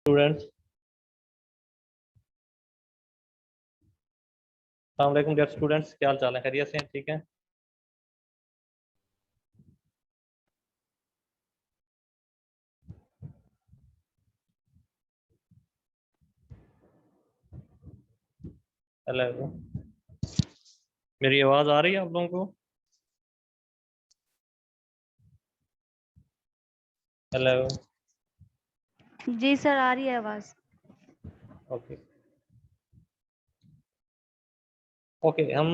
Students, अस्सलाम वालेकुम dear students, क्या हाल चाल है? खैरियत से हैं? ठीक है। हेलो, मेरी आवाज़ आ रही है आप लोगों को? हेलो। जी सर, आ रही है आवाज़। ओके ओके, हम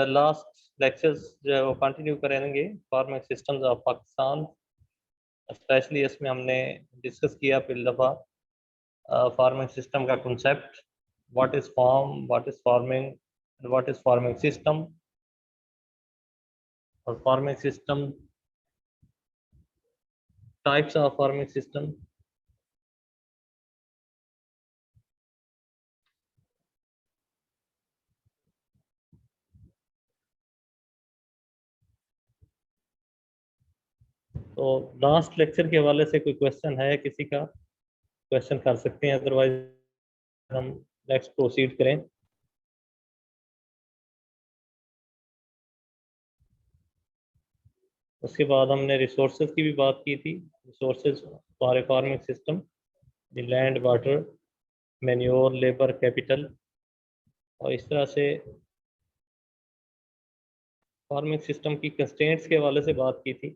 लास्ट लेक्चर्स जो है वो कंटिन्यू करेंगे farming systems of Pakistan. Specially इसमें हमने डिस्कस किया पहली दफ़ा फार्मिंग सिस्टम का concept, what is farm, what is farming, what is farming system, और farming system types of farming system. तो लास्ट लेक्चर के हवाले से कोई क्वेश्चन है किसी का? क्वेश्चन कर सकते हैं, अदरवाइज हम नेक्स्ट प्रोसीड करें। उसके बाद हमने रिसोर्सेज की भी बात की थी। Resources for a farming system, the land, water, manure, labour, capital, और इस तरह से फार्मिंग सिस्टम की कंस्ट्रेंट्स के हवाले से बात की थी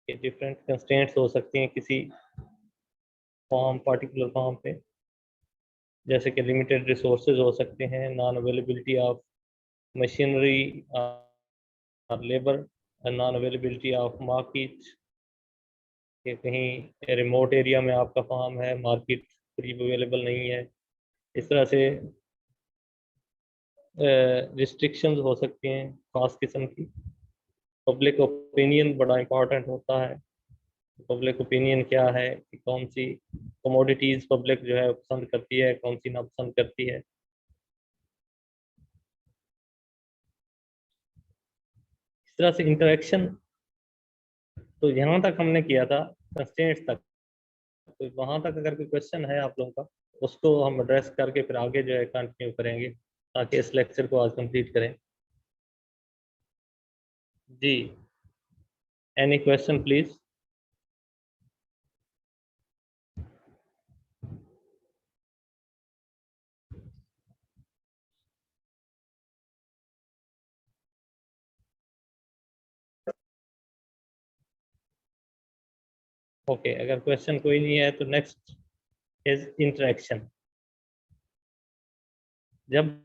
कि डिफरेंट कंस्ट्रेंट्स हो सकती हैं किसी फार्म, पार्टिकुलर फार्म पे, जैसे कि लिमिटेड रिसोर्सेज हो सकते हैं, नॉन अवेलेबिलिटी ऑफ मशीनरी और labour, non availability of market, कि कहीं रिमोट एरिया में आपका फार्म है, मार्केट करीब अवेलेबल नहीं है। इस तरह से रिस्ट्रिक्शंस हो सकती हैं खास किस्म की। पब्लिक ओपिनियन बड़ा इंपॉर्टेंट होता है। पब्लिक ओपिनियन क्या है कि कौन सी कमोडिटीज़ पब्लिक जो है पसंद करती है, कौन सी ना पसंद करती है। इस तरह से इंटरेक्शन, तो यहाँ तक हमने किया था, कंस्ट्रेंट्स तक। तो वहाँ तक अगर कोई क्वेश्चन है आप लोगों का, उसको हम एड्रेस करके फिर आगे जो है कंटिन्यू करेंगे, ताकि इस लेक्चर को आज कंप्लीट करें। जी, एनी क्वेश्चन प्लीज? ओके, अगर क्वेश्चन कोई नहीं है तो नेक्स्ट इज इंटरेक्शन। जब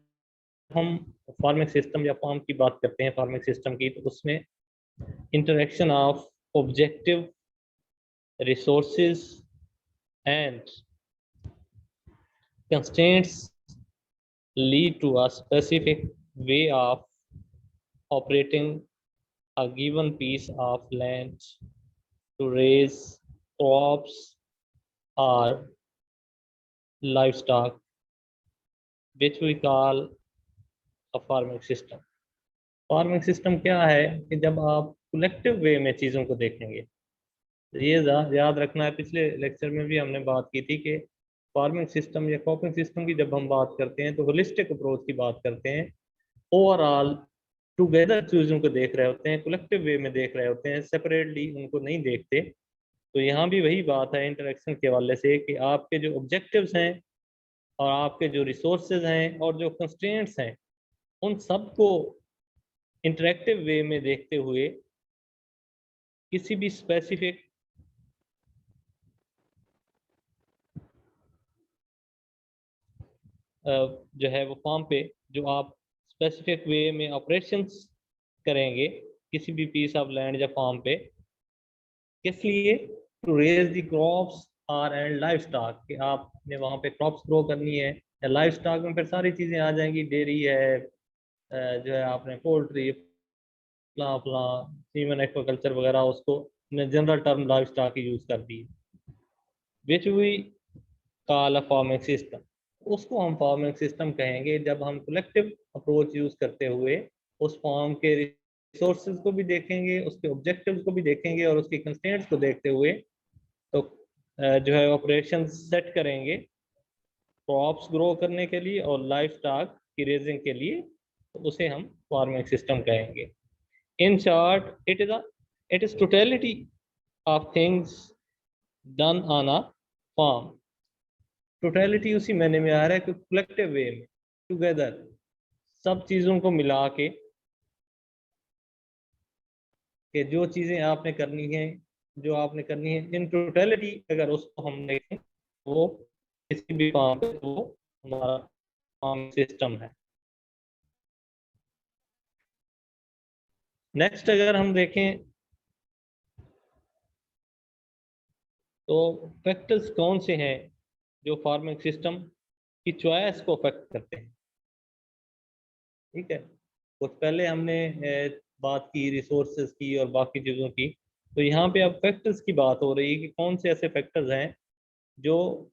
हम फार्मिंग सिस्टम या फार्म की बात करते हैं, फार्मिंग सिस्टम की, तो उसमें interaction of objective, resources and constraints lead to a specific way of operating a given piece of land to raise crops or livestock, which we call a farming system. Farming system क्या है कि जब आप collective वे में चीज़ों को देखेंगे, तो ये याद रखना है। पिछले लेक्चर में भी हमने बात की थी कि फार्मिंग सिस्टम या क्रॉपिंग सिस्टम की जब हम बात करते हैं तो होलिस्टिक अप्रोच की बात करते हैं। ओवरऑल टुगेदर चीज़ों को देख रहे होते हैं, कलेक्टिव वे में देख रहे होते हैं, सेपरेटली उनको नहीं देखते। तो यहाँ भी वही बात है इंटरेक्शन के हवाले से कि आपके जो ऑब्जेक्टिव्स हैं और आपके जो रिसोर्सेज हैं और जो कंस्ट्रेंट्स हैं, उन सबको इंटरेक्टिव वे में देखते हुए किसी भी स्पेसिफिक जो है वो फॉर्म पे जो आप स्पेसिफिक वे में ऑपरेशंस करेंगे, किसी भी पीस ऑफ लैंड या फार्म पे, किस लिए? To raise the crops or and livestock, कि आपने वहाँ पे क्रॉप्स ग्रो करनी है, या लाइफ स्टॉक में फिर सारी चीज़ें आ जाएंगी, डेयरी है, जो है आपने पोल्ट्री, फला फला, सीमन एक्वाकल्चर वगैरह, उसको general term life stock use कर दी, which we call a farming system. उसको हम फार्मिंग सिस्टम कहेंगे जब हम कलेक्टिव अप्रोच यूज करते हुए उस फार्म के रिसोर्सेज को भी देखेंगे, उसके ऑब्जेक्टिव्स को भी देखेंगे, और उसके कंस्ट्रेंट्स को देखते हुए तो जो है ऑपरेशन सेट करेंगे क्रॉप्स ग्रो करने के लिए और लाइफ स्टॉक की रेजिंग के लिए, तो उसे हम फार्मिंग सिस्टम कहेंगे। In short it is totality of things done on a farm. Totality उसी मैंने में आ रहा है कि कलेक्टिव वे में, टुगेदर, सब चीज़ों को मिला के, कि जो चीज़ें आपने करनी है, जो आपने करनी है इन टोटलिटी, अगर उसको हम देखें वो किसी भी फार्म पे वो हमारा फार्म सिस्टम है। नेक्स्ट अगर हम देखें तो फैक्टर्स कौन से हैं जो फार्मिंग सिस्टम की चॉइस को अफेक्ट करते हैं। ठीक है, कुछ पहले हमने बात की रिसोर्सेज की और बाकी चीज़ों की, तो यहाँ पे अब फैक्टर्स की बात हो रही है कि कौन से ऐसे फैक्टर्स हैं जो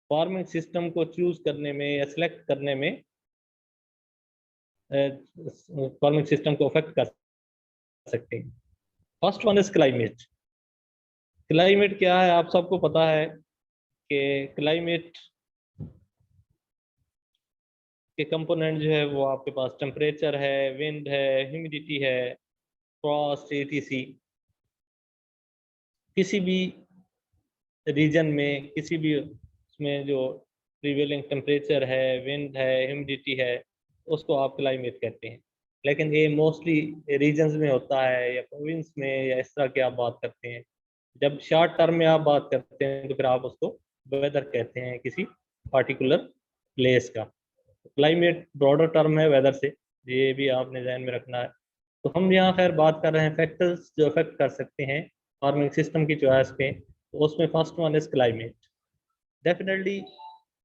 फार्मिंग सिस्टम को चूज करने में या सिलेक्ट करने में फार्मिंग सिस्टम को अफेक्ट कर सकते हैं। First one is climate. Climate क्या है, आप सबको पता है कि क्लाइमेट के कंपोनेंट जो है वो आपके पास टेम्परेचर है, विंड है, ह्यूमिडिटी है, फ्रॉस्ट, एटीसी। किसी भी रीजन में, किसी भी उसमें जो प्रिवेलिंग टेम्परेचर है, विंड है, ह्यूमिडिटी है, उसको आप क्लाइमेट कहते हैं। लेकिन ये मोस्टली रीजन्स में होता है या प्रोविंस में, या इस तरह की आप बात करते हैं। जब शॉर्ट टर्म में आप बात करते हैं तो फिर आप उसको वेदर कहते हैं किसी पार्टिकुलर प्लेस का। क्लाइमेट ब्रॉडर टर्म है वेदर से, ये भी आपने ध्यान में रखना है। तो हम यहाँ खैर बात कर रहे हैं फैक्टर्स जो अफेक्ट कर सकते हैं फार्मिंग सिस्टम की चॉइस पे, तो उसमें first one is climate. Definitely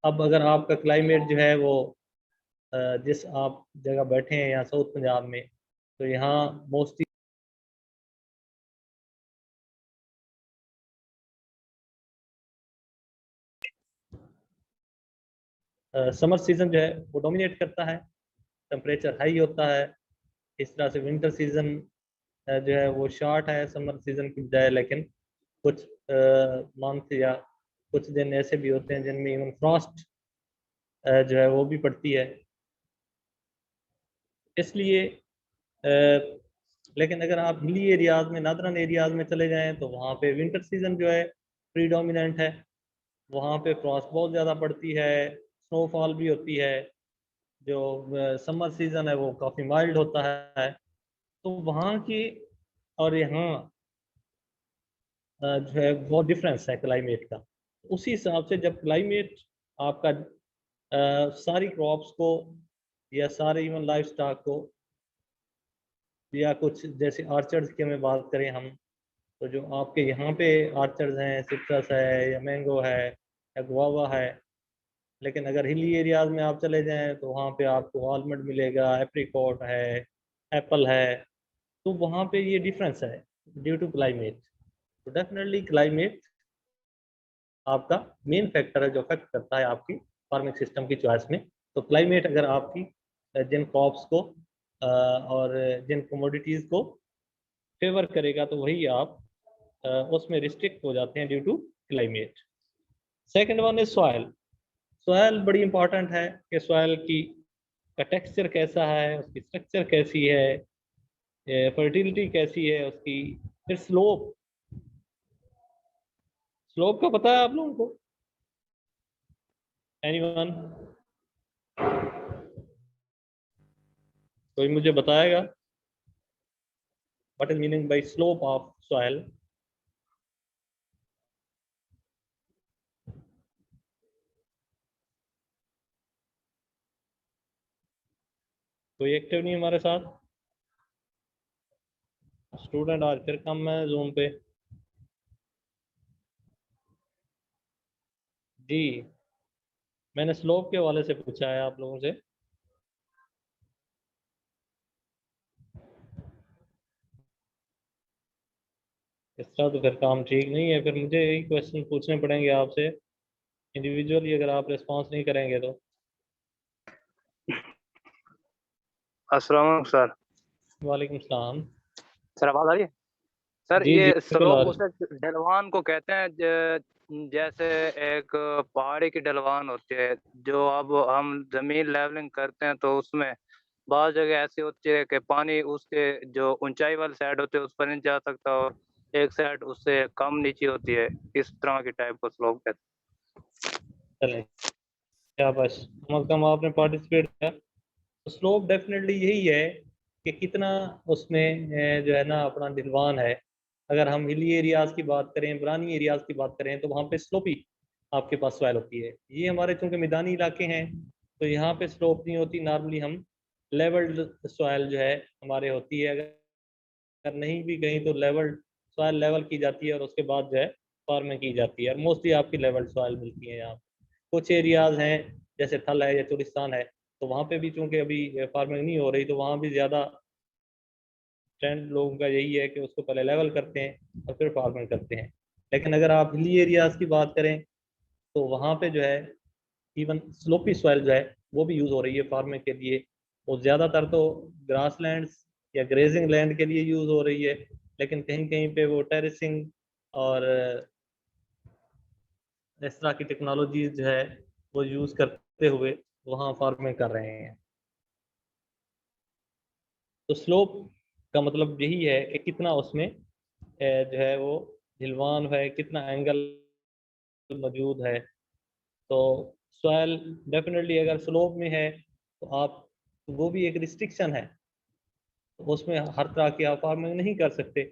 अब अगर आपका क्लाइमेट जो है वो जिस आप जगह बैठे हैं यहाँ साउथ पंजाब में, तो यहाँ मोस्टली समर सीजन जो है वो डोमिनेट करता है, टेम्परेचर हाई होता है। इस तरह से विंटर सीजन जो है वो शॉर्ट है समर सीजन की बजाय, लेकिन कुछ मंथ या कुछ दिन ऐसे भी होते हैं जिनमें इवन फ्रॉस्ट जो है वो भी पड़ती है। इसलिए लेकिन अगर आप हिली एरियाज में, नॉर्दर्न एरियाज में चले जाएं तो वहाँ पे विंटर सीजन जो है प्रीडोमिनेंट है। वहाँ पे फ्रॉस्ट बहुत ज़्यादा पड़ती है, स्नोफॉल भी होती है। जो समर सीजन है वो काफ़ी माइल्ड होता है। तो वहाँ की और यहाँ जो है बहुत डिफरेंस है क्लाइमेट का। उसी हिसाब से जब क्लाइमेट आपका सारी क्रॉप्स को या सारे इवन लाइफ स्टॉक को, या कुछ जैसे आर्चर्ड्स की हमें बात करें हम, तो जो आपके यहाँ पे आर्चर्ड्स हैं, सिट्रस है या मैंगो है या गुआवा है। लेकिन अगर हिली एरियाज में आप चले जाएं तो वहाँ पे आपको आलमंड मिलेगा, एप्रिकॉट है, एप्पल है। तो वहाँ पे ये डिफरेंस है ड्यू टू क्लाइमेट। तो डेफिनेटली क्लाइमेट आपका मेन फैक्टर है जो अफेक्ट करता है आपकी फार्मिंग सिस्टम की चॉइस में। तो क्लाइमेट अगर आपकी जिन क्रॉप्स को और जिन कमोडिटीज़ को फेवर करेगा तो वही आप उसमें रिस्ट्रिक्ट हो जाते हैं due to climate. Second one is soil. Soil बड़ी इंपॉर्टेंट है कि सॉयल की का टेक्सचर कैसा है, उसकी स्ट्रक्चर कैसी है, फर्टिलिटी कैसी है उसकी। फिर स्लोप, स्लोप का पता है आप लोगों को? एनीवन? कोई मुझे बताएगा what is meaning bye slope of soil? कोई एक्टिव नहीं हमारे साथ? स्टूडेंट आज फिर कम है जूम पे। जी, मैंने स्लोप के हवाले से पूछा है आप लोगों से। इस तरह तो फिर काम ठीक नहीं है, फिर मुझे यही क्वेश्चन पूछने पड़ेंगे आपसे इंडिविजुअली, अगर आप रिस्पॉन्स नहीं करेंगे तो। अस्सलाम वालेकुम सर। वालेकुम सलाम। सर आवाज आ रही है? सर जी जी ये बिल्कुल स्लोप आज। उसे ढलवान को कहते हैं जैसे एक पहाड़ी की ढलवान होती है, जो अब हम जमीन लेवलिंग करते हैं तो उसमें बाज़ जगह ऐसी होती है कि पानी उसके जो ऊंचाई वाली साइड होती है उस पर नहीं जा सकता, और एक साइड उससे कम नीचे होती है। इस तरह की टाइप को स्लोप कहते चलें, क्या बस कम अज़ कम आपने पार्टिसिपेट किया। तो स्लोप डेफिनेटली यही है कि कितना उसमें जो है ना अपना ढलवान है। अगर हम हिली एरियाज की बात करें, पुरानी एरियाज की बात करें, तो वहाँ पे स्लोपी आपके पास सॉइल होती है। ये हमारे चूंकि मैदानी इलाके हैं, तो यहाँ पे स्लोप नहीं होती। नॉर्मली हम लेवल्ड सॉइल जो है हमारे होती है। अगर नहीं भी कहीं तो लेवल सॉइल लेवल की जाती है और उसके बाद जो है फार्मिंग की जाती है, और मोस्टली आपकी लेवल सॉइल मिलती है यहाँ। कुछ एरियाज हैं जैसे थल है या चुलिस्तान है, तो वहाँ पे भी चूंकि अभी फार्मिंग नहीं हो रही, तो वहाँ भी ज़्यादा ट्रेंड लोगों का यही है कि उसको पहले लेवल करते हैं और फिर फार्मिंग करते हैं। लेकिन अगर आप हिली एरियाज की बात करें, तो वहाँ पे जो है इवन स्लोपी सॉइल जो है वो भी यूज़ हो रही है फार्मिंग के लिए। वो ज़्यादातर तो ग्रास लैंड्स या ग्रेजिंग लैंड के लिए यूज़ हो रही है, लेकिन कहीं कहीं पे वो टेरेसिंग और इस तरह की टेक्नोलॉजी जो है वो यूज़ करते हुए वहाँ फार्मिंग कर रहे हैं। तो स्लोप का मतलब यही है कि कितना उसमें जो है वो ढलवान है, कितना एंगल मौजूद है। तो सॉइल डेफिनेटली अगर स्लोप में है तो आप, वो भी एक रिस्ट्रिक्शन है, तो उसमें हर तरह की आप फार्मिंग नहीं कर सकते।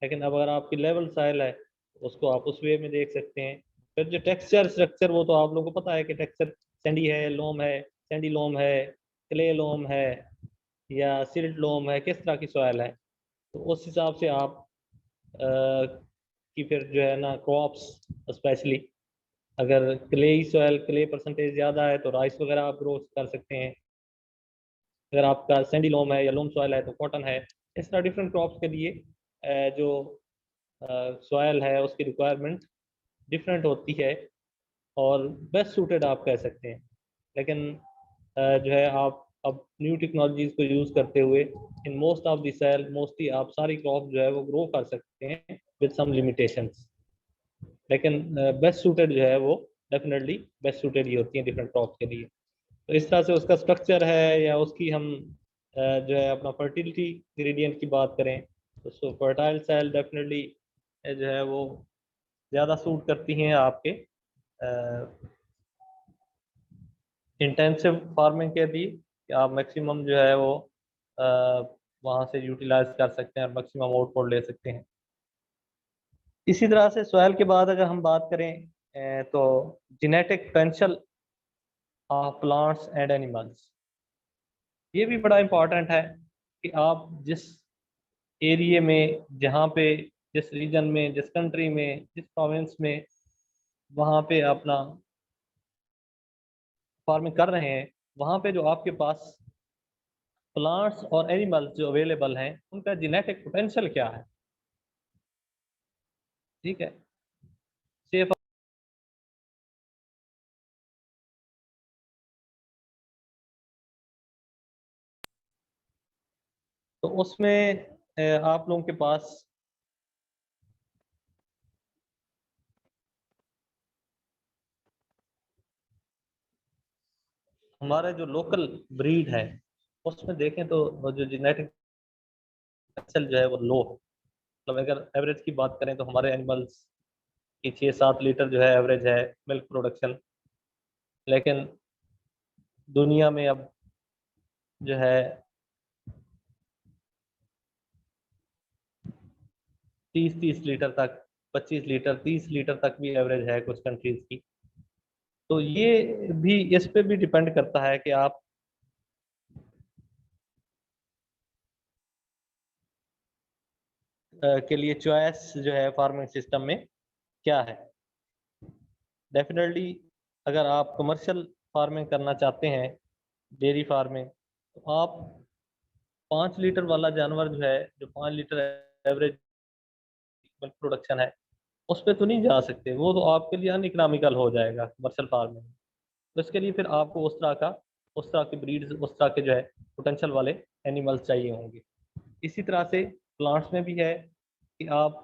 लेकिन अब अगर आपकी लेवल सॉइल है तो उसको आप उस वे में देख सकते हैं। फिर जो टेक्सचर स्ट्रक्चर, वो तो आप लोगों को पता है कि टेक्सचर सैंडी है, लोम है, सैंडी लोम है, क्ले लोम है या सिल्ट लोम है, किस तरह की सॉइल है, तो उस हिसाब से आप कि फिर जो है ना क्रॉप्स, स्पेशली अगर क्ले सॉइल, क्ले परसेंटेज ज़्यादा है तो राइस वगैरह आप ग्रो कर सकते हैं। अगर आपका सैंडी लोम है या लोम सॉइल है तो कॉटन है। इस तरह डिफरेंट क्रॉप्स के लिए जो सॉइल है उसकी रिक्वायरमेंट डिफरेंट होती है, और बेस्ट सूटेड आप कह सकते हैं। लेकिन जो है आप अब न्यू टेक्नोलॉजीज को यूज़ करते हुए in most of the cell mostly आप सारी क्रॉप जो है वो ग्रो कर सकते हैं विद सम लिमिटेशंस। लेकिन बेस्ट सूटेड जो है वो डेफिनेटली बेस्ट सूटेड ही होती है डिफरेंट क्रॉप के लिए। तो इस तरह से उसका स्ट्रक्चर है, या उसकी हम जो है अपना फर्टिलिटी ग्रेडियंट की बात करें, तो सो फर्टाइल सेल डेफिनेटली जो है वो ज़्यादा सूट करती हैं आपके इंटेंसिव फार्मिंग के लिए, कि आप मैक्सिमम जो है वो वहाँ से यूटिलाइज कर सकते हैं और मैक्सिमम आउटपुट ले सकते हैं। इसी तरह से सॉइल के बाद अगर हम बात करें तो genetic potential of plants and animals, ये भी बड़ा इम्पॉर्टेंट है कि आप जिस एरिए में, जहाँ पे, जिस रीजन में, जिस कंट्री में, जिस प्रोविंस में वहाँ पे अपना फार्मिंग कर रहे हैं, वहाँ पे जो आपके पास प्लांट्स और एनिमल्स जो अवेलेबल हैं उनका जेनेटिक पोटेंशियल क्या है। ठीक है, सेफ। तो उसमें आप लोगों के पास हमारे जो लोकल ब्रीड है उसमें देखें तो वो जो जेनेटिक पोटेंशियल जो है वो लो है। मतलब अगर एवरेज की बात करें तो हमारे एनिमल्स की 6-7 लीटर जो है एवरेज है मिल्क प्रोडक्शन। लेकिन दुनिया में अब जो है 30-30 लीटर तक, 25 लीटर, 30 लीटर तक भी एवरेज है कुछ कंट्रीज की। तो ये भी, इस पे भी डिपेंड करता है कि आप के लिए चॉइस जो है फार्मिंग सिस्टम में क्या है। डेफिनेटली अगर आप कमर्शियल फार्मिंग करना चाहते हैं, डेयरी फार्मिंग, तो आप 5 लीटर वाला जानवर जो है, जो 5 लीटर एवरेज मिल्क प्रोडक्शन है, उस पे तो नहीं जा सकते। वो तो आपके लिए अनइकनॉमिकल हो जाएगा कमर्शियल फार्मिंग। तो इसके लिए फिर आपको उस तरह की ब्रीड्स, उस तरह के जो है पोटेंशियल वाले एनिमल्स चाहिए होंगे। इसी तरह से प्लांट्स में भी है कि आप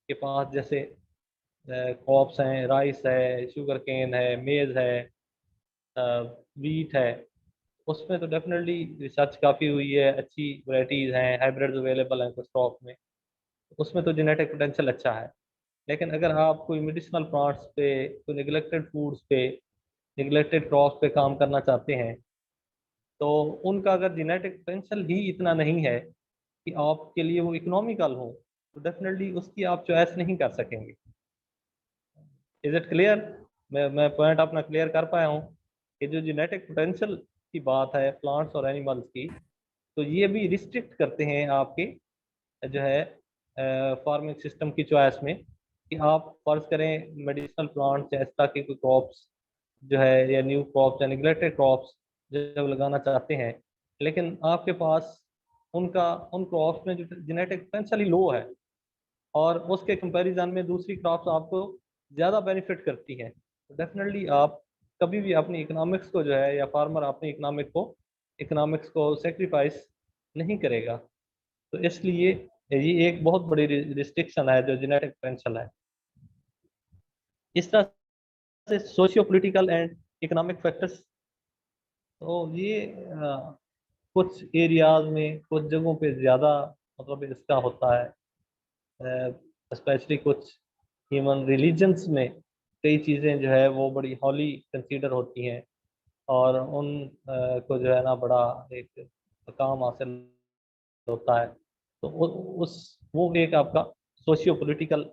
के पास जैसे क्रॉप्स हैं, राइस है, शुगर केन है, मेज है, वीट है, उसमें तो डेफिनेटली रिसर्च काफ़ी हुई है, अच्छी वैरायटीज़ हैं, हाइब्रिड्स अवेलेबल हैं कुछ क्रॉप में, उसमें तो जेनेटिक पोटेंशियल अच्छा है। लेकिन अगर आप कोई मेडिसिनल प्लांट्स पे, कोई निगलेक्टेड फूड्स पे, निगलेक्टेड क्रॉप्स पे काम करना चाहते हैं, तो उनका अगर जेनेटिक पोटेंशियल ही इतना नहीं है कि आपके लिए वो इकोनॉमिकल हो, तो डेफिनेटली उसकी आप चॉइस नहीं कर सकेंगे। Is it clear? मैं पॉइंट अपना क्लियर कर पाया हूँ कि जो जेनेटिक पोटेंशियल की बात है प्लांट्स और एनिमल्स की, तो ये भी रिस्ट्रिक्ट करते हैं आपके जो है फार्मिंग सिस्टम की चॉइस में, कि आप फर्ज करें मेडिसिनल प्लांट्स या इस तरह के कोई क्रॉप्स जो है, या न्यू क्रॉप्स या निगलेक्टेड क्रॉप्स जब लगाना चाहते हैं, लेकिन आपके पास उन क्रॉप्स में जो जेनेटिक पोटेंशियल ही लो है, और उसके कंपैरिजन में दूसरी क्रॉप्स आपको ज़्यादा बेनिफिट करती हैं, तो डेफिनेटली आप कभी भी अपनी इकोनॉमिक्स को जो है, या फार्मर अपनी इकोनॉमिक्स को सेक्रीफाइस नहीं करेगा। तो इसलिए ये एक बहुत बड़ी रिस्ट्रिक्शन है जो जेनेटिक पोटेंशियल है। इस तरह से socio political and economic factors, तो ये कुछ एरियाज में, कुछ जगहों पे ज़्यादा मतलब इसका होता है, स्पेशली कुछ ह्यूमन रिलीजन्स में कई चीज़ें जो है वो बड़ी हॉली कंसीडर होती हैं, और उन को जो है ना बड़ा एक काम हासिल होता है। तो उस वो एक आपका सोशियो पॉलिटिकल,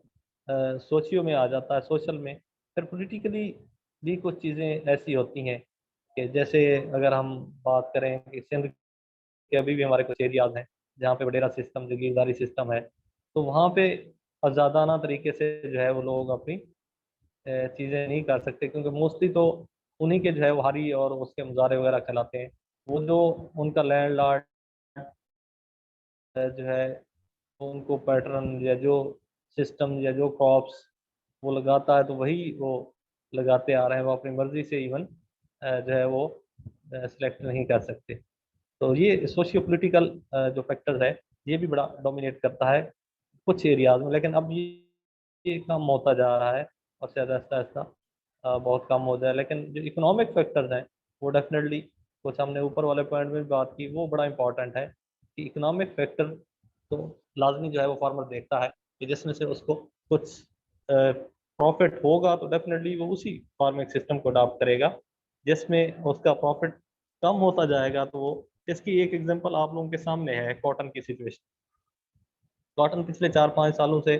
सोशियो में आ जाता है, सोशल में। फिर पॉलिटिकली भी कुछ चीज़ें ऐसी होती हैं कि जैसे अगर हम बात करें कि सिंध के अभी भी हमारे कुछ एरियाज हैं जहाँ पे वडेरा सिस्टम, जागीरदारी सिस्टम है, तो वहाँ पे आज़ादाना तरीके से जो है वो लोग अपनी चीज़ें नहीं कर सकते, क्योंकि मोस्टली तो उन्हीं के जो है वो हारी और उसके मुजारे वगैरह कहलाते हैं। वो जो उनका लैंड लॉर्ड जो है, उनको पैटर्न या जो सिस्टम या जो क्रॉप्स वो लगाता है, तो वही वो लगाते आ रहे हैं, वो अपनी मर्जी से इवन जो है वो सिलेक्ट नहीं कर सकते। तो ये सोशियो पोलिटिकल जो फैक्टर है, ये भी बड़ा डोमिनेट करता है कुछ एरियाज में। लेकिन अब ये कम होता जा रहा है, और शायद आहिस्ता आहिस्ता बहुत कम हो जाए। लेकिन जो इकोनॉमिक फैक्टर्स हैं, वो डेफिनेटली, कुछ हमने ऊपर वाले पॉइंट में भी बात की, वो बड़ा इंपॉर्टेंट है कि इकोनॉमिक फैक्टर तो लाजमी जो है वो फार्मर देखता है कि जिसमें से उसको कुछ प्रॉफिट होगा, तो डेफिनेटली वो उसी फार्मिंग सिस्टम को अडॉप्ट करेगा। जिसमें उसका प्रॉफिट कम होता जाएगा, तो वो, इसकी एक एग्जांपल आप लोगों के सामने है कॉटन की सिचुएशन। कॉटन पिछले 4-5 सालों से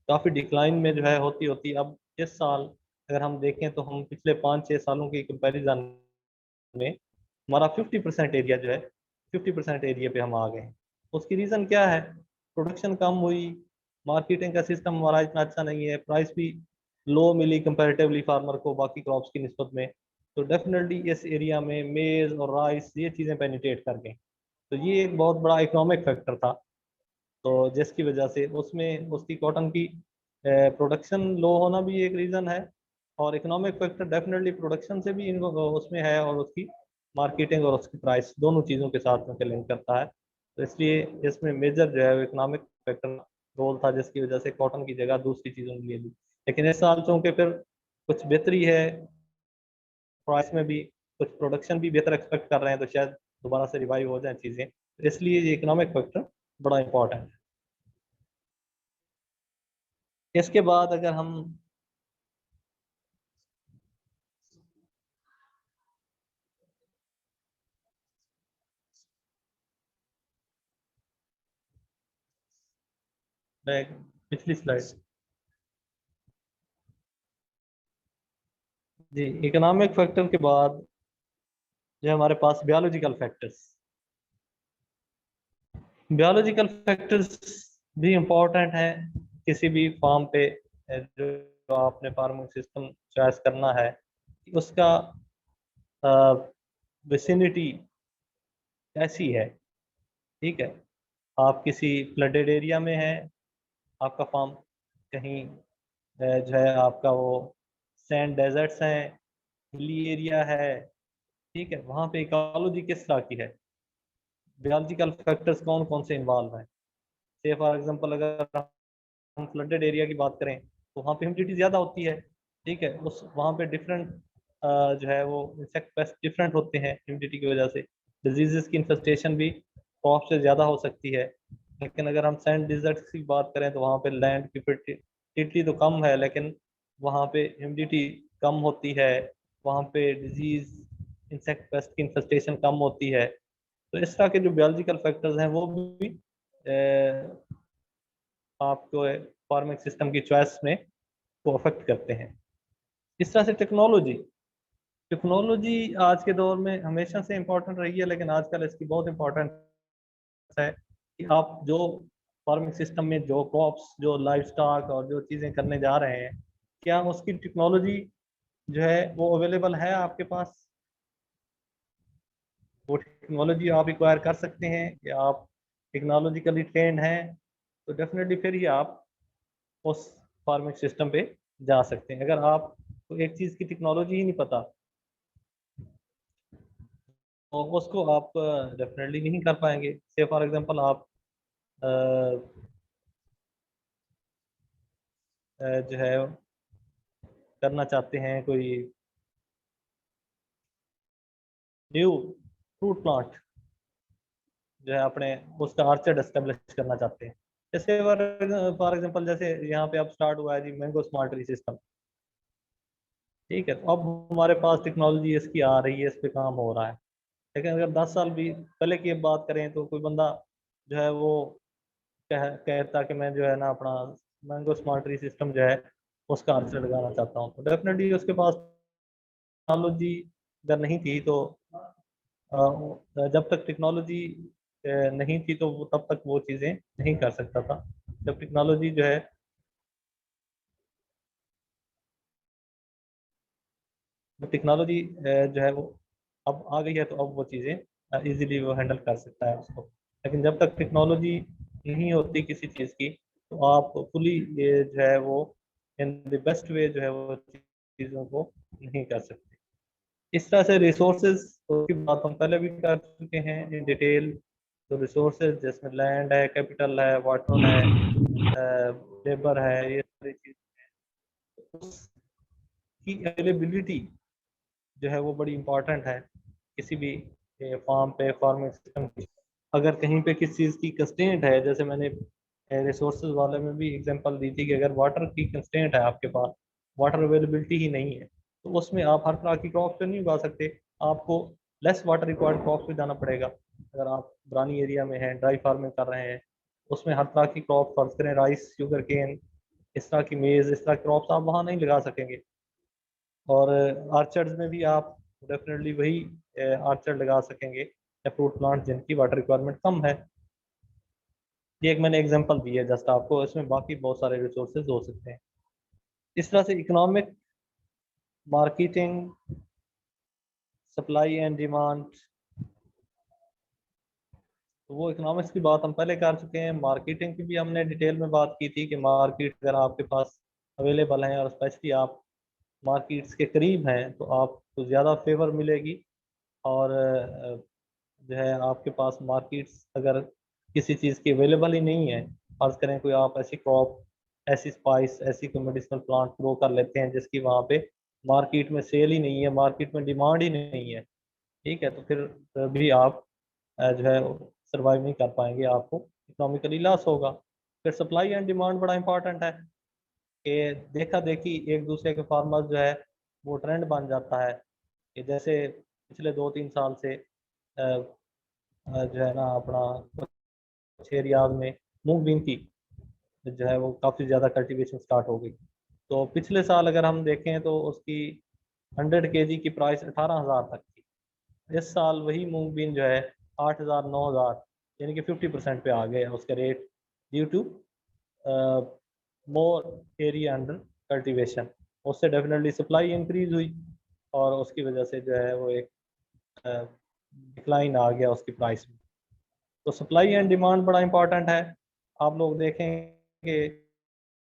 काफ़ी डिक्लाइन में जो है होती होती, अब इस साल अगर हम देखें तो हम पिछले 5-6 सालों की कंपैरिजन में हमारा 50% एरिया जो है, 50% एरिया पे हम आ गए हैं। उसकी रीज़न क्या है? प्रोडक्शन कम हुई, मार्केटिंग का सिस्टम हमारा इतना अच्छा नहीं है, प्राइस भी लो मिली कंपैरेटिवली फार्मर को बाकी क्रॉप्स की निस्बत में। तो डेफिनेटली इस एरिया में मेज और राइस ये चीज़ें पेनिट्रेट कर गई। तो ये एक बहुत बड़ा इकोनॉमिक फैक्टर था, तो जिसकी वजह से उसमें उसकी कॉटन की प्रोडक्शन लो होना भी एक रीज़न है, और इकोनॉमिक फैक्टर डेफिनेटली प्रोडक्शन से भी उसमें है, और उसकी मार्केटिंग और उसकी प्राइस दोनों चीज़ों के साथ में लिंक करता है। तो इसलिए इसमें मेजर जो है इकोनॉमिक फैक्टर रोल था, जिसकी वजह से कॉटन की जगह दूसरी चीज़ों के लिए दी। लेकिन इस साल चूँकि फिर कुछ बेहतरी है प्राइस में भी, कुछ प्रोडक्शन भी बेहतर एक्सपेक्ट कर रहे हैं, तो शायद दोबारा से रिवाइव हो जाए चीज़ें। इसलिए ये इकोनॉमिक फैक्टर बड़ा इंपॉर्टेंट है। इसके बाद अगर हम पिछली स्लाइड, जी, इकोनॉमिक फैक्टर के बाद जो हमारे पास बायोलॉजिकल फैक्टर्स, बायोलॉजिकल फैक्टर्स भी इम्पोर्टेंट हैं किसी भी फार्म पे। जो आपने फार्मिंग सिस्टम चॉइस करना है उसका विसिनिटी कैसी है, ठीक है। आप किसी फ्लडेड एरिया में हैं, आपका फार्म कहीं जो है आपका वो सैंड डेजर्ट्स हैं, हिली एरिया है, ठीक है, वहाँ पे इकोलॉजी किस तरह की है, बायोलॉजिकल फैक्टर्स कौन कौन से इन्वॉल्व हैं। से फॉर एग्जांपल अगर हम फ्लडेड एरिया की बात करें तो वहाँ पे ह्यूमिडिटी ज़्यादा होती है, ठीक है, उस वहाँ पे डिफरेंट जो है वो इंसेक्ट पेस्ट डिफरेंट होते हैं ह्यूमिडिटी की वजह से, डिजीजेस की इन्फेस्टेशन भी क्रॉप से ज़्यादा हो सकती है। लेकिन अगर हम सैंड डिजर्ट की बात करें तो वहाँ पे लैंड की फर्टिलिटी तो कम है लेकिन वहाँ पे ह्यूमिडिटी कम होती है, वहाँ पे डिजीज इंसेक्ट पेस्ट की इन्फेस्टेशन कम होती है। तो इस तरह के जो बायोलॉजिकल फैक्टर्स हैं वो भी आपको फार्मिंग सिस्टम की चॉइस में को अफेक्ट करते हैं। इस तरह से टेक्नोलॉजी टेक्नोलॉजी आज के दौर में हमेशा से इम्पोर्टेंट रही है, लेकिन आजकल इसकी बहुत इम्पोर्टेंस है कि आप जो फार्मिंग सिस्टम में जो क्रॉप्स, जो लाइव स्टॉक और जो चीज़ें करने जा रहे हैं, क्या उसकी टेक्नोलॉजी जो है वो अवेलेबल है आपके पास। वो टेक्नोलॉजी आप एक्वायर कर सकते हैं कि आप टेक्नोलॉजिकली ट्रेंड हैं, तो डेफिनेटली फिर ही आप उस फार्मिंग सिस्टम पे जा सकते हैं। अगर आपको एक चीज़ की टेक्नोलॉजी ही नहीं पता तो उसको आप डेफिनेटली नहीं कर पाएंगे। से फॉर एग्जांपल आप अ, जो है करना चाहते हैं कोई न्यू फ्रूट प्लांट, जो है अपने उसका आर्चर्ड एस्टेब्लिश करना चाहते हैं। जैसे फॉर एग्जांपल जैसे यहाँ पे अब स्टार्ट हुआ है G mango smart tree system, ठीक है, तो अब हमारे पास टेक्नोलॉजी इसकी आ रही है, इस पे काम हो रहा है। लेकिन अगर 10 साल भी पहले की बात करें तो कोई बंदा जो है वो कहता कि मैं जो है ना अपना मैंगो स्मार्ट ट्री सिस्टम जो है उसका आर्चर लगाना चाहता हूँ, तो डेफिनेटली उसके पास टेक्नोलॉजी अगर नहीं थी तो जब तक टेक्नोलॉजी नहीं थी तो वो तब तक वो चीज़ें नहीं कर सकता था। जब टेक्नोलॉजी जो है टेक्नोलॉजी जो है वो अब आ गई है तो अब वो चीज़ें इजीली वो हैंडल कर सकता है उसको। लेकिन जब तक टेक्नोलॉजी नहीं होती किसी चीज़ की तो आप फुली ये जो है वो इन द बेस्ट वे जो है वो चीज़ों को नहीं कर सकते। इस तरह से रिसोर्सेज की बात हम पहले भी कर चुके हैं इन डिटेल। तो रिसोर्सेज जिसमें लैंड है, कैपिटल है, वाटर है, लेबर है, ये सारी चीज़, उसकी अवेलेबिलिटी जो है वो बड़ी इंपॉर्टेंट है किसी भी फार्म पे, फार्मिंग सिस्टम की। अगर कहीं पे किस चीज़ की कंस्ट्रेंट है, जैसे मैंने रिसोर्सेज वाले में भी एग्जांपल दी थी कि अगर वाटर की कंस्ट्रेंट है आपके पास, वाटर अवेलेबिलिटी ही नहीं है, तो उसमें आप हर तरह की क्रॉप तो नहीं उगा सकते, आपको लेस वाटर रिक्वायर्ड क्रॉप पे जाना पड़ेगा। अगर आप ब्रानी एरिया में हैं, ड्राई फार्मिंग कर रहे हैं, उसमें हर तरह की क्रॉप फर्ज करें, राइस, शुगर केन, इस तरह की मेज, इस तरह क्रॉप्स आप वहाँ नहीं लगा सकेंगे। और आर्चर्ड्स में भी आप डेफिनेटली वही आर्चर्ड लगा सकेंगे या फ्रूट प्लांट जिनकी वाटर रिक्वायरमेंट कम है। ये एक मैंने एग्जांपल दी है जस्ट आपको, इसमें बाकी बहुत सारे रिसोर्सेज हो सकते हैं। इस तरह से economic, marketing, supply and demand, तो वो इकोनॉमिक्स की बात हम पहले कर चुके हैं। मार्केटिंग की भी हमने डिटेल में बात की थी कि मार्केट अगर आपके पास अवेलेबल हैं और स्पेशली आप मार्केट्स के करीब हैं तो आपको ज़्यादा फेवर मिलेगी। और जो है आपके पास मार्केट्स अगर किसी चीज़ की अवेलेबल ही नहीं है, फर्ज करें कोई आप ऐसी क्रॉप, ऐसी स्पाइस, ऐसी कोई मेडिसिनल प्लांट ग्रो कर लेते हैं जिसकी वहाँ पे मार्केट में सेल ही नहीं है, मार्केट में डिमांड ही नहीं है, ठीक है, तो फिर भी आप जो है सर्वाइव नहीं कर पाएंगे, आपको इकोनॉमिकली लॉस होगा। फिर सप्लाई एंड डिमांड बड़ा इंपॉर्टेंट है कि देखा देखी एक दूसरे के फार्मर्स जो है वो ट्रेंड बन जाता है कि जैसे पिछले 2-3 साल से जो है ना अपना कुछ एरियाज में मूंग बीन की जो है वो काफ़ी ज़्यादा कल्टीवेशन स्टार्ट हो गई। तो पिछले साल अगर हम देखें तो उसकी 100 kg की प्राइस 18,000 तक थी। इस साल वही मूंग बीन जो है 8,000, 9,000 यानी कि 50% पे आ गया उसका rate due to more area under cultivation. उससे डेफिनेटली सप्लाई इंक्रीज हुई और उसकी वजह से जो है वो एक डिक्लाइन आ गया उसकी प्राइस में। तो सप्लाई एंड डिमांड बड़ा इंपॉर्टेंट है। आप लोग देखेंगे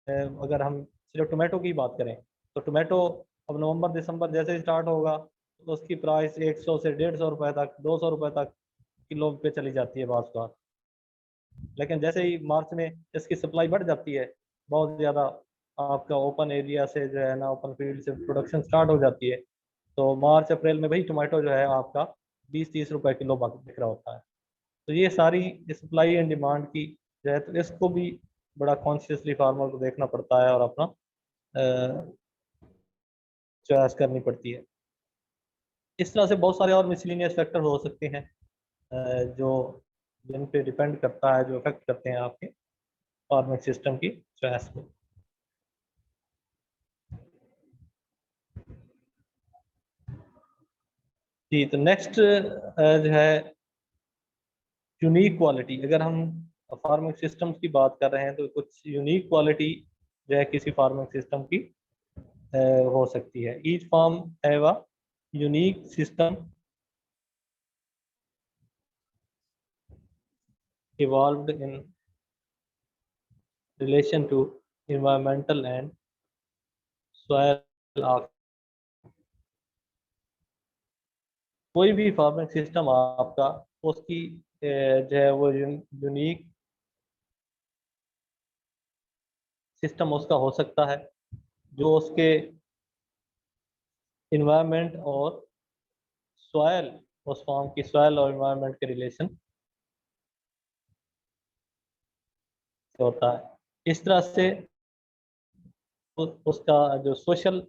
अगर हम सिर्फ टोमेटो की बात करें तो टोमेटो अब नवंबर दिसंबर जैसे ही स्टार्ट होगा तो उसकी प्राइस 100 से 150 रुपए तक 200 रुपए तक किलो पे चली जाती है बार बार। लेकिन जैसे ही मार्च में इसकी सप्लाई बढ़ जाती है बहुत ज़्यादा, आपका ओपन एरिया से जो है ना ओपन फील्ड से प्रोडक्शन स्टार्ट हो जाती है, तो मार्च अप्रैल में भाई टोमेटो जो है आपका 20-30 रुपए किलो बिक रहा होता है। तो ये सारी सप्लाई एंड डिमांड की जो है तो इसको भी बड़ा कॉन्शियसली फार्मर को देखना पड़ता है और अपना चॉइस करनी पड़ती है। इस तरह से बहुत सारे और मिसलिनियस फैक्टर हो सकते हैं जो जिन पे डिपेंड करता है, जो अफेक्ट करते हैं आपके फार्मिंग सिस्टम की चॉइस को। जी, तो नेक्स्ट जो है यूनिक क्वालिटी। अगर हम फार्मिंग सिस्टम्स की बात कर रहे हैं तो कुछ यूनिक क्वालिटी जो है किसी फार्मिंग सिस्टम की हो सकती है। Each farm have a unique system evolved in relation to environmental and soil of कोई भी फार्मिंग सिस्टम आपका उसकी जो है वो यूनिक सिस्टम उसका हो सकता है जो उसके इन्वायरमेंट और सॉयल, उस फार्म की सॉयल और इन्वायरमेंट के रिलेशन से होता है। इस तरह से उसका जो सोशल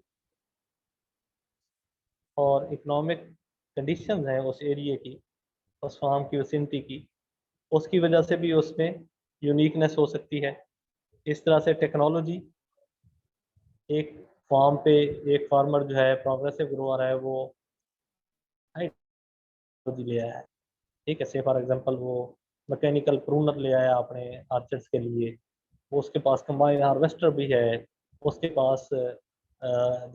और इकोनॉमिक कंडीशंस हैं उस एरिया की, उस फार्म की विसिनिटी की, उसकी वजह से भी उसमें यूनिकनेस हो सकती है। इस तरह से टेक्नोलॉजी एक फार्म पे एक फार्मर जो है प्रोग्रेसिव ग्रोअर है वो हाई टेक्नोलॉजी ले आया है। ठीक है, से फॉर एग्जांपल वो मैकेनिकल प्रूनर ले आया अपने आर्चर्स के लिए, वो उसके पास कंबाइन हार्वेस्टर भी है, उसके पास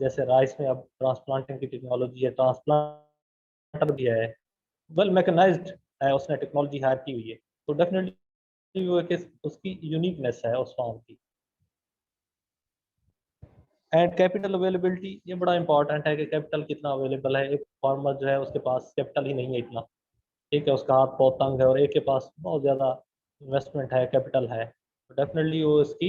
जैसे राइस में अब ट्रांसप्लांटिंग की टेक्नोलॉजी है, ट्रांसप्लांटर भी है, वेल मैकेनाइज्ड है, उसने टेक्नोलॉजी हायर की हुई है। तो डेफिनेटली वो एक उसकी यूनिकनेस है उस फॉर्म की। एंड कैपिटल अवेलेबिलिटी, ये बड़ा इंपॉर्टेंट है कि कैपिटल कितना अवेलेबल है। एक फार्मर जो है उसके पास कैपिटल ही नहीं है इतना, ठीक है, उसका हाथ बहुत तंग है और एक के पास बहुत ज़्यादा इन्वेस्टमेंट है, कैपिटल है, तो डेफिनेटली वो इसकी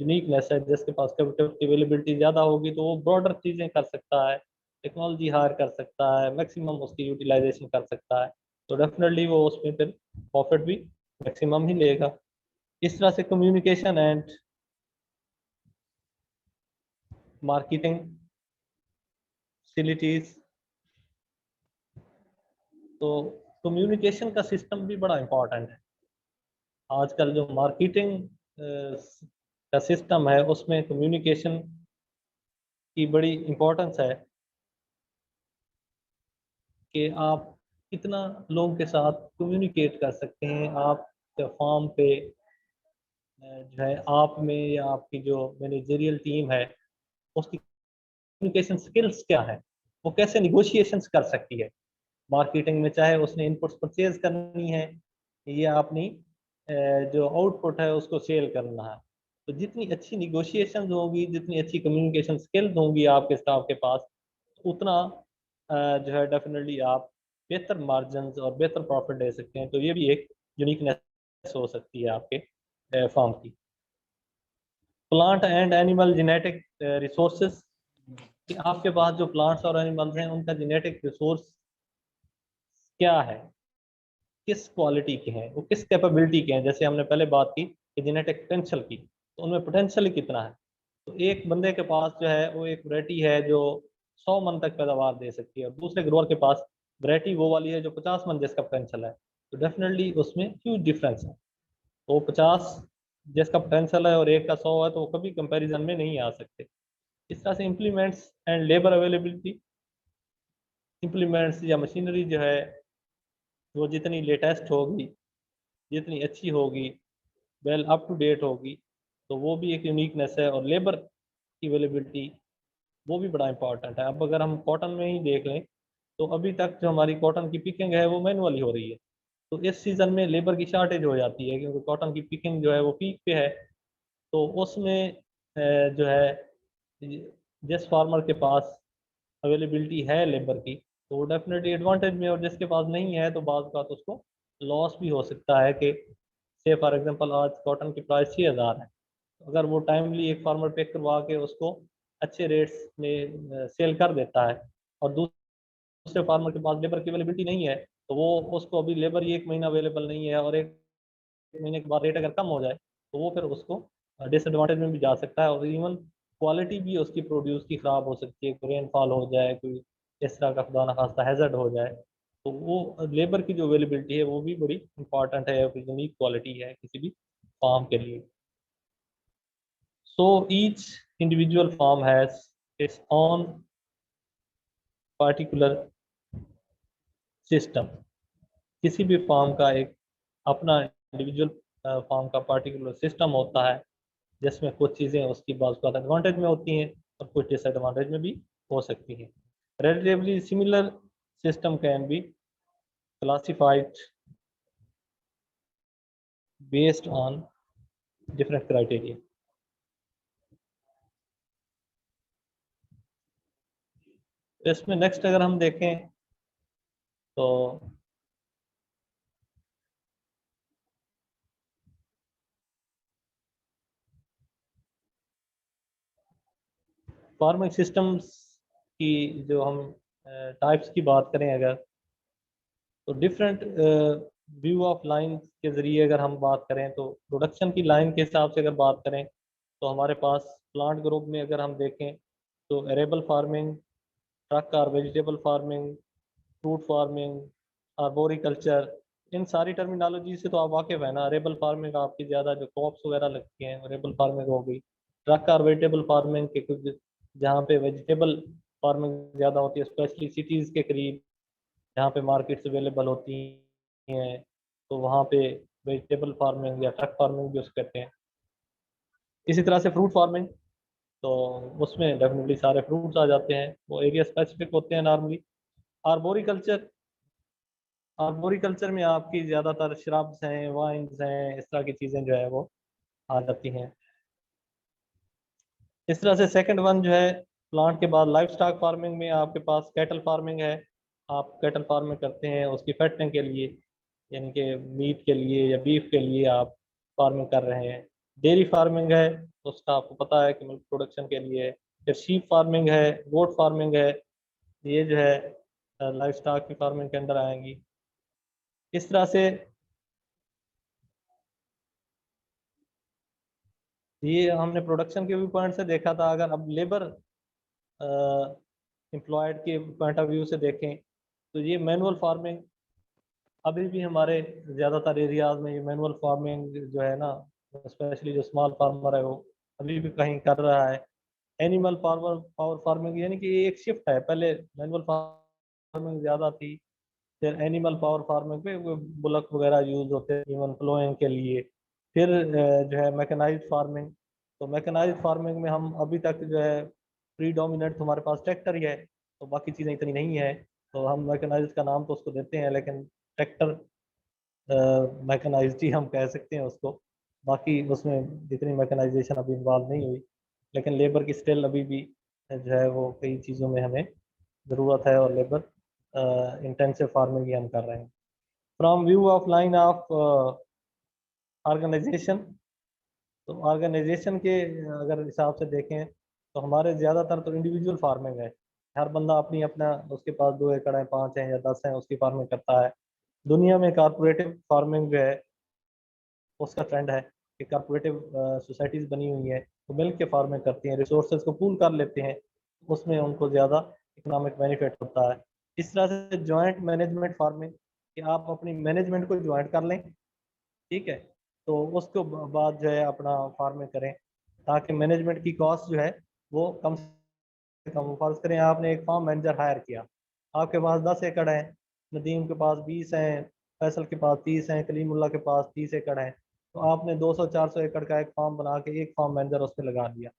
यूनिकनेस है। जिसके पास कैपिटल की अवेलेबिलिटी ज़्यादा होगी तो वो ब्रॉडर चीज़ें कर सकता है, टेक्नोलॉजी हायर कर सकता है, मैक्सिमम उसकी यूटिलाइजेशन कर सकता है, तो डेफिनेटली वो उसमें फिर प्रॉफिट भी मैक्सिमम ही लेगा। इस तरह से कम्युनिकेशन एंड मार्केटिंग फैसिलिटीज, तो कम्युनिकेशन का सिस्टम भी बड़ा इम्पोर्टेंट है। आजकल जो मार्केटिंग का सिस्टम है उसमें कम्युनिकेशन की बड़ी इम्पोर्टेंस है कि आप कितना लोगों के साथ कम्युनिकेट कर सकते हैं। आप फॉर्म पे जो है आप में या आपकी जो मैनेजरियल टीम है उसकी कम्युनिकेशन स्किल्स क्या है, वो कैसे निगोशिएशंस कर सकती है मार्केटिंग में, चाहे उसने इनपुट्स परचेज करनी है या अपनी जो आउटपुट है उसको सेल करना है। तो जितनी अच्छी निगोशिएशंस होगी, जितनी अच्छी कम्युनिकेशन स्किल्स होंगी आपके स्टाफ के पास, उतना जो है डेफिनेटली आप बेहतर मार्जिन और बेहतर प्रॉफिट दे सकते हैं। तो ये भी एक यूनिकनेस हो सकती है आपके फार्म की। Plant and animal genetic resources, कि आपके पास जो प्लांट्स और एनिमल्स हैं उनका जेनेटिक रिसोर्स क्या है, किस क्वालिटी के हैं, वो किस कैपेबिलिटी के हैं। जैसे हमने पहले बात की कि जेनेटिक पोटेंशियल की, तो उनमें पोटेंशियल कितना है। तो एक बंदे के पास जो है वो एक वैरायटी है जो 100 मन तक पैदावार दे सकती है और दूसरे ग्रोअर के पास वैरायटी वो वाली है जो 50 मन जिसका पोटेंशियल है, तो डेफिनेटली उसमें ह्यूज डिफरेंस है। तो 50 जिसका पोटेंशियल है और एक का 100 है तो वो कभी कंपैरिजन में नहीं आ सकते। इस तरह से implements and labour availability, implements या मशीनरी जो है वो जितनी लेटेस्ट होगी जितनी अच्छी होगी, वेल अप टू डेट होगी, तो वो भी एक यूनिकनेस है। और लेबर की अवेलेबिलिटी वो भी बड़ा इंपॉर्टेंट है। अब अगर हम कॉटन में ही देख लें तो अभी तक जो हमारी कॉटन की पिकिंग है वो मैनुअली हो रही है। तो इस सीज़न में लेबर की शॉर्टेज हो जाती है क्योंकि कॉटन की पिकिंग जो है वो पीक पे है। तो उसमें जो है जिस फार्मर के पास अवेलेबिलिटी है लेबर की तो वो डेफिनेटली एडवांटेज में, और जिसके पास नहीं है तो बाज़ का तो उसको लॉस भी हो सकता है कि से फॉर एग्जांपल आज कॉटन की प्राइस 6,000 है। अगर वो टाइमली एक फार्मर पिक करवा के उसको अच्छे रेट्स में सेल कर देता है और दूसरे फार्मर के पास लेबर की अवेलेबिलिटी नहीं है, तो वो उसको अभी लेबर ही 1 महीना अवेलेबल नहीं है और 1 महीने के बाद रेट अगर कम हो जाए तो वो फिर उसको डिसएडवांटेज में भी जा सकता है। और इवन क्वालिटी भी उसकी प्रोड्यूस की ख़राब हो सकती है, कोई रेनफॉल हो जाए, कोई इस तरह का खुदा न खास्ता हैज़र्ड हो जाए, तो वो लेबर की जो अवेलेबिलिटी है वो भी बड़ी इंपॉर्टेंट है, यूनिक क्वालिटी है किसी भी फार्म के लिए। So each individual farm has its own particular system. किसी भी फार्म का एक अपना इंडिविजुअल फार्म का पार्टिकुलर सिस्टम होता है जिसमें कुछ चीज़ें उसकी बाज़ का एडवांटेज में होती हैं और कुछ डिसएडवांटेज में भी हो सकती हैं। Relatively similar system can be classified based on different criteria. इसमें नेक्स्ट अगर हम देखें तो फार्मिंग सिस्टम्स की जो हम टाइप्स की बात करें अगर, तो डिफरेंट व्यू ऑफ लाइन के ज़रिए अगर हम बात करें तो प्रोडक्शन की लाइन के हिसाब से अगर बात करें तो हमारे पास प्लांट ग्रुप में अगर हम देखें तो एरेबल फार्मिंग, ट्रक और vegetable farming, fruit farming, arboriculture, इन सारी टर्मिनोलॉजी से तो आप वाकिफ़ है ना। अरेबल फार्मिंग आपकी ज़्यादा जो क्रॉप्स वगैरह लगती हैं अरेबल फार्मिंग हो गई। ट्रक और वेजिटेबल फार्मिंग के कुछ जहाँ पे वेजिटेबल फार्मिंग ज़्यादा होती है स्पेशली सिटीज़ के करीब जहाँ पे मार्केट्स अवेलेबल होती हैं, तो वहाँ पे वेजिटेबल फार्मिंग या ट्रक फार्मिंग भी उसको कहते हैं। इसी तरह से फ्रूट फार्मिंग, तो उसमें डेफिनेटली सारे फ्रूट्स आ जाते हैं, वो एरिया स्पेसिफिक होते हैं नॉर्मली। आर्बोरिकल्चर, आर्बोरिकल्चर में आपकी ज़्यादातर श्रब्स हैं, वाइन्स हैं, इस तरह की चीज़ें जो है वो आ जाती हैं। इस तरह से सेकंड वन जो है प्लांट के बाद लाइफ स्टॉक फार्मिंग में आपके पास कैटल फार्मिंग है। आप कैटल फार्मिंग करते हैं उसकी फैटनिंग के लिए, यानी कि मीट के लिए या बीफ के लिए आप फार्मिंग कर रहे हैं। डेयरी फार्मिंग है तो उसका आपको पता है कि मिल्क प्रोडक्शन के लिए है। फिर शीप फार्मिंग है, गोट फार्मिंग है, ये जो है लाइफ स्टॉक की फार्मिंग के अंदर आएंगी। इस तरह से ये हमने प्रोडक्शन के व्यू पॉइंट से देखा था। अगर अब लेबर एम्प्लॉयड के पॉइंट ऑफ व्यू से देखें तो ये मैनुअल फार्मिंग अभी भी हमारे ज़्यादातर एरियाज में ये मैनुअल फार्मिंग जो है ना, स्पेशली जो स्मॉल फार्मर है वो अभी भी कहीं कर रहा है। एनिमल फार्मर पावर फार्मिंग यानी कि ये एक शिफ्ट है, पहले मैनुअल फार्मिंग ज़्यादा थी, फिर एनिमल पावर फार्मिंग पे वो बुलक वगैरह यूज़ होते हैं इवन फ्लोइंग के लिए। फिर जो है मैकेनाइज्ड फार्मिंग, तो मैकेनाइज्ड फार्मिंग में हम अभी तक जो है प्रीडोमिनेंट हमारे पास ट्रैक्टर ही है, तो बाकी चीज़ें इतनी नहीं है, तो हम मैकेनाइज्ड का नाम तो उसको देते हैं लेकिन ट्रैक्टर मैकेनाइज्ड ही हम कह सकते हैं उसको। बाकी उसमें इतनी मैकेनाइजेशन अभी इन्वॉल्व नहीं हुई, लेकिन लेबर की स्टिल अभी भी जो है वो कई चीज़ों में हमें ज़रूरत है और लेबर इंटेंसिव फार्मिंग ही हम कर रहे हैं। From view of line of organization, तो ऑर्गेनाइजेशन के अगर हिसाब से देखें तो हमारे ज़्यादातर तो इंडिविजुअल फार्मिंग है। हर बंदा अपनी अपना, उसके पास 2 एकड़ है, 5 हैं या 10 हैं, उसकी फार्मिंग करता है। दुनिया में कारपोरेटिव फार्मिंग जो है उसका ट्रेंड है कि कारपोरेटिव सोसाइटीज़ बनी हुई हैं तो मिल के फार्मिंग करती हैं, रिसोर्सेज को पूल कर लेते हैं, उसमें उनको ज़्यादा इकोनॉमिक बेनिफिट होता है। इस तरह से जॉइंट मैनेजमेंट फार्मिंग कि आप अपनी मैनेजमेंट को ज्वाइंट कर लें, ठीक है, तो उसके बाद जो है अपना फार्मिंग करें ताकि मैनेजमेंट की कॉस्ट जो है वो कम से कम। फर्ज करें आपने एक फार्म मैनेजर हायर किया, आपके पास 10 एकड़ है, नदीम के पास 20 हैं, फैसल के पास 30 है, कलीमुल्ला के पास 30 एकड़ है, तो आपने 200-400 एकड़ का एक फार्म बना के एक फार्म मैनेजर उस पर लगा दिया,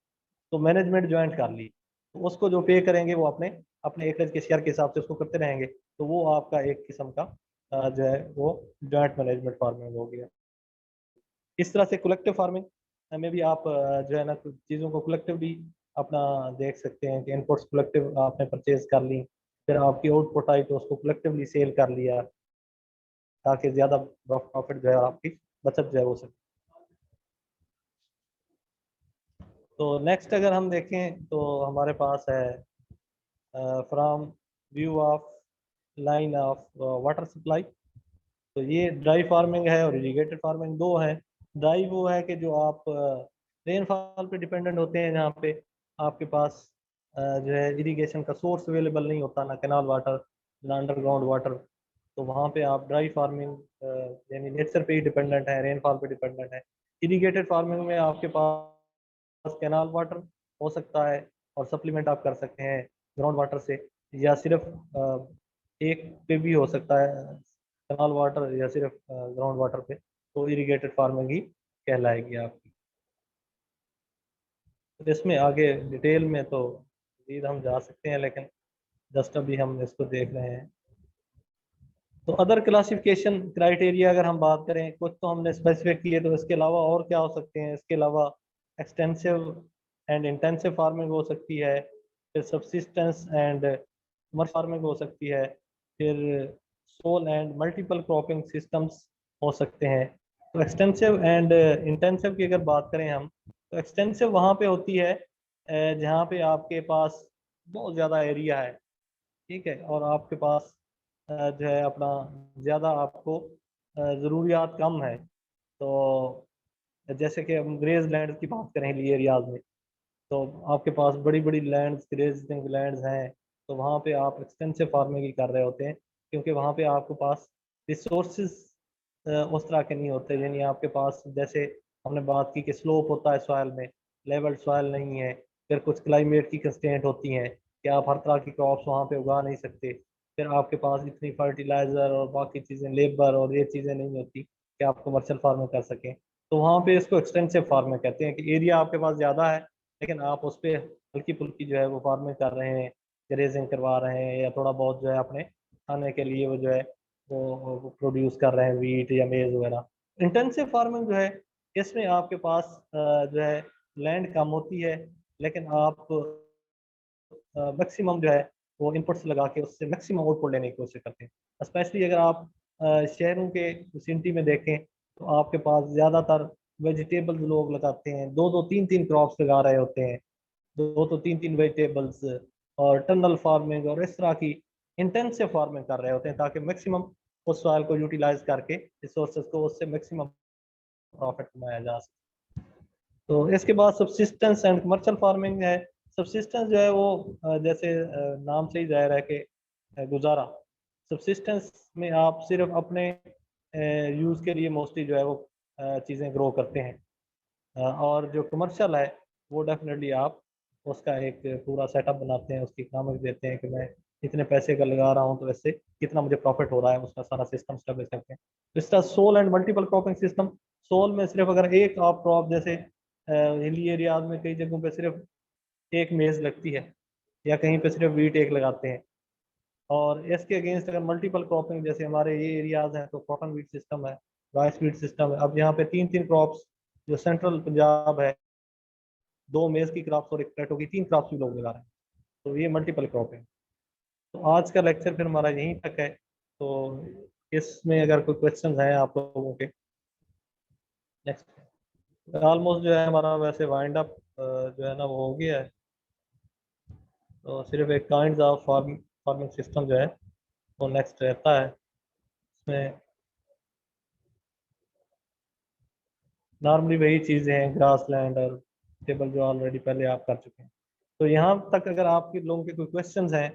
तो मैनेजमेंट ज्वाइंट कर ली, तो उसको जो पे करेंगे वो अपने अपने एकड़ के शेयर के हिसाब से उसको करते रहेंगे, तो वो आपका एक किस्म का जो है वो ज्वाइंट मैनेजमेंट फार्मिंग हो गया। इस तरह से कलेक्टिव फार्मिंग में भी आप जो है ना कुछ चीज़ों को कलेक्टिवली अपना देख सकते हैं कि इनपुट्स कलेक्टिव आपने परचेज कर ली, फिर आपकी आउटपुट आई तो उसको कलेक्टिवली सेल कर लिया, ताकि ज़्यादा प्रॉफिट जो है आपकी बचत जो है हो सके। तो नेक्स्ट अगर हम देखें तो हमारे पास है from view of line of water supply, तो ये ड्राई फार्मिंग है और इरीगेटेड फार्मिंग दो है। ड्राई वो है कि जो आप रेनफॉल पे डिपेंडेंट होते हैं, जहाँ पे आपके पास जो है इरिगेशन का सोर्स अवेलेबल नहीं होता, ना कैनाल वाटर ना अंडरग्राउंड वाटर, तो वहाँ पे आप ड्राई फार्मिंग यानी नेचर पे ही डिपेंडेंट है, रेनफॉल पे डिपेंडेंट है। इरीगेटेड फार्मिंग में आपके पास कैनाल वाटर हो सकता है और सप्लीमेंट आप कर सकते हैं ग्राउंड वाटर से, या सिर्फ एक पे भी हो सकता है कैनाल वाटर या सिर्फ ग्राउंड वाटर पे, तो इरिगेटेड फार्मिंग ही कहलाएगी आपकी। तो इसमें आगे डिटेल में तो मज़ीद हम जा सकते हैं, लेकिन जस्ट अभी हम इसको देख रहे हैं। तो अदर क्लासिफिकेशन क्राइटेरिया अगर हम बात करें, कुछ तो हमने स्पेसिफिक किए, तो इसके अलावा और क्या हो सकते हैं, इसके अलावा एक्सटेंसिव एंड इंटेंसिव फार्मिंग हो सकती है, फिर सब्सिस्टेंस एंड कमर्शियल फार्मिंग हो सकती है, फिर sole and multiple cropping systems हो सकते हैं। तो एक्सटेंसिव एंड इंटेंसिव की अगर बात करें हम, तो एक्सटेंसिव वहाँ पे होती है जहाँ पे आपके पास बहुत ज़्यादा एरिया है, ठीक है, और आपके पास जो है अपना ज़्यादा आपको ज़रूरियात कम है। तो जैसे कि हम ग्रेज लैंड की बात करें हिली एरियाज में, तो आपके पास बड़ी बड़ी लैंड्स ग्रेजिंग लैंड्स हैं, तो वहाँ पे आप एक्सटेंसिव फार्मिंग ही कर रहे होते हैं, क्योंकि वहाँ पे आपके पास रिसोर्सेज उस तरह के नहीं होते। यानी आपके पास जैसे हमने बात की कि स्लोप होता है सॉइल में, लेवल सॉइल नहीं है, फिर कुछ क्लाइमेट की कंस्ट्रेंट होती हैं कि आप हर तरह की क्रॉप्स वहाँ पे उगा नहीं सकते, फिर आपके पास इतनी फर्टिलाइज़र और बाकी चीज़ें लेबर और ये चीज़ें नहीं होती कि आप कमर्शियल फार्मिंग कर सकें, तो वहाँ पे इसको एक्सटेंसिव फार्मिंग कहते हैं कि एरिया आपके पास ज़्यादा है, लेकिन आप उस पर हल्की फुल्की जो है वो फार्मिंग कर रहे हैं, ग्रेजिंग करवा रहे हैं, या थोड़ा बहुत जो है अपने खाने के लिए वो जो है वो प्रोड्यूस कर रहे हैं वीट या मेज वगैरह। इंटेंसिव फार्मिंग जो है इसमें आपके पास जो है लैंड कम होती है, लेकिन आप मैक्सिमम जो है वो इनपुट्स लगा के उससे मैक्सिमम आउटपुट लेने की कोशिश करते हैं। स्पेशली अगर आप शहरों के विसिनिटी में देखें, तो आपके पास ज़्यादातर वेजिटेबल्स लोग लगाते हैं, दो दो तीन तीन क्रॉप्स लगा रहे होते हैं, दो तो तीन तीन वेजिटेबल्स, और टनल फार्मिंग और इस तरह की इंटेंसिव फार्मिंग कर रहे होते हैं, ताकि मैक्सिमम उस सॉइल को यूटिलाइज करके रिसोर्सेज को उससे मैक्सिमम प्रॉफिट कमाया जा सके। तो इसके बाद सब्सिस्टेंस एंड कमर्शियल फार्मिंग है। सब्सिस्टेंस जो है वो जैसे नाम से ही जाहिर है कि गुजारा। सब्सिस्टेंस में आप सिर्फ अपने यूज़ के लिए मोस्टली जो है वो चीज़ें ग्रो करते हैं, और जो कमर्शियल है वो डेफिनेटली आप उसका एक पूरा सेटअप बनाते हैं, उसकी इकनॉमिक्स देते हैं कि मैं इतने पैसे का लगा रहा हूँ तो इससे कितना मुझे प्रॉफिट हो रहा है, उसका सारा सिस्टम स्टेब्लिश करते हैं। तो इसका sole and multiple cropping system, sole में सिर्फ अगर एक आप क्रॉप, जैसे हिली एरियाज में कई जगहों पे सिर्फ एक मेज लगती है, या कहीं पे सिर्फ वीट एक लगाते हैं, और इसके अगेंस्ट अगर मल्टीपल क्रॉपिंग, जैसे हमारे ये एरियाज हैं तो कॉटन वीट सिस्टम है, राइस वीट सिस्टम है। अब यहाँ पे तीन तीन क्रॉप्स, जो सेंट्रल पंजाब है, दो मेज की क्रॉप्स और एक पोटैटो की, तीन क्रॉप्स भी लोग लगा रहे हैं, तो ये मल्टीपल क्रॉपिंग। तो आज का लेक्चर फिर हमारा यहीं तक है, तो इसमें अगर कोई क्वेश्चन हैं आप लोगों के। नेक्स्ट ऑलमोस्ट जो है हमारा वैसे वाइंड अप जो है ना वो हो गया है, तो सिर्फ एक काइंड ऑफ फार्मिंग सिस्टम जो है वो नेक्स्ट रहता है। इसमें नॉर्मली वही चीज़ें हैं, ग्रास लैंड और टेबल, जो ऑलरेडी पहले आप कर चुके हैं। तो यहाँ तक अगर आपके लोगों के कोई क्वेश्चंस हैं